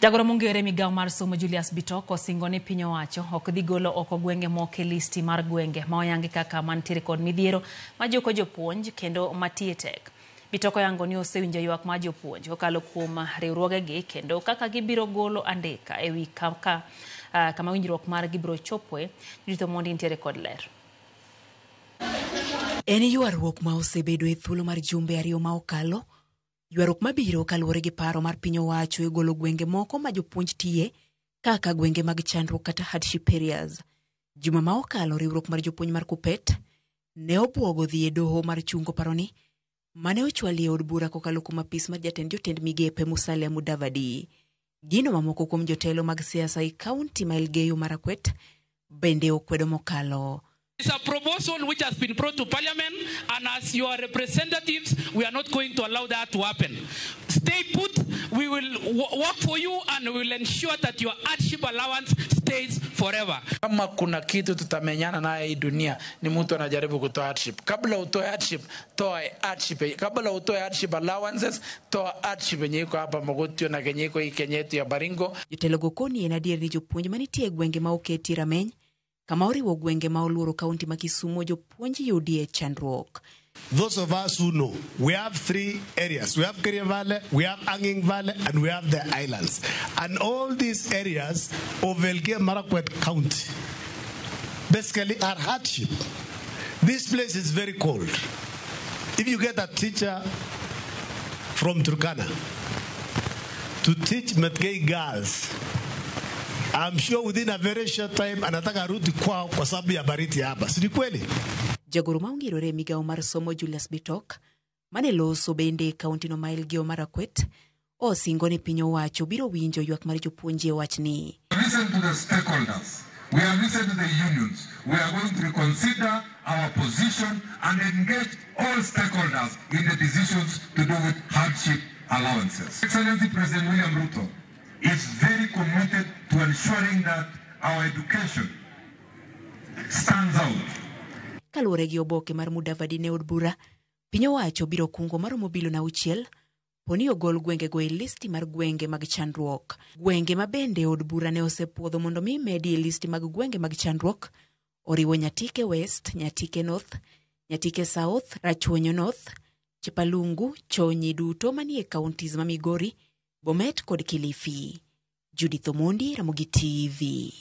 Jagoro mongere migao mar somo Julius Bitok osingo ni piny owacho ok dhi golo oko gwenge moko e listi mar gwenge ma oyangi kaka mantiere kod midhiero ma joko jopuonj kendo matie tek. Bitok oyango ni osewinjo ywak ma jopuonj kokalo kuom riwruogegi kendo kaka gibiro golo andika ewi kama winjruok mar gibiro chopoe. Judith Mondi nitiere kod ler. En ywaruok ma osebedo e thuolo mar jumbe ariyo ma okalo. Ywaruok mabiro kaluwore gi paro mar piny owacho e golo gwenge moko ma jopuonj tiye kaka gwenge mag chandruok kata hardship areas. Juma ma okalo riwruok mar jopuonj mar Kuppet ne obwogo dhi e doho mar chungo paroni mane ochwali e od bura kokalo kuom apis mar jotend migepe Musalia Mudavadi. Gino mamoko kuom jotelo mag siasa e kaunti ma Elgeyo Marakwet bende okwedo mokalo. It's a proposal which has been brought to Parliament, and as your representatives, we are not going to allow that to happen. Stay put, we will work for you and we will ensure that your hardship allowance stays forever. Kama kuna kitu tutamenyana naye hii dunia ni mtu anajaribu kutoa hardship. Kabla utoe hardship, toa hardship. Kabla utoe hardship allowances, toa hardship yenye iko hapa Mogotio na kenye iko hii Kenya yetu ya Baringo. Jotelo gokoni en adier ni jopuonj manitie gwenge ma oketi rameny kama oriwo gwenge ma oluoro kaunti ma Kisumu jopuonj yudie chandruok. Those of us who know, we have 3 areas. We have Keria Valley, we have Anging Valley, and we have the islands. And all these areas of Elgeyo Marakwet County basically are hardship. This place is very cold. If you get a teacher from Turkana to teach Matkei girls, I'm sure within a very short time anataka rudi kwao kwa sababu ya baridi hapa. Si kweli? Jagoro maongirore migao mar somo Julius Bitok mane loso bende kaunti no ma Elgeyo Marakwet osingo ni piny owacho biro winjo ywak mar jopuonje wachni. Listen to the stakeholders. We have listened to the unions. We are going to reconsider our position and engage all stakeholders in the decisions to do with hardship allowances. Excellency President William Ruto is very committed to ensuring that our education stands out. Kaluwore gi oboke mar Mudavadi ne od bura, piny owacho biro kungo maromo bilion 6 poni ogol gwenge go e listi mar gwenge mag chandruok. Gwenge ma bende od bura ne osepuodho mondo mi medi e listi mag gwenge mag chandruok oriwo Nyatike West, Nyatike North, Nyatike South, Rachuonyo North, Chepalungu, Chonyi duto manie counties ma Migori, Bomet kod Kilifi. Judith Mondi, Ramogi TV.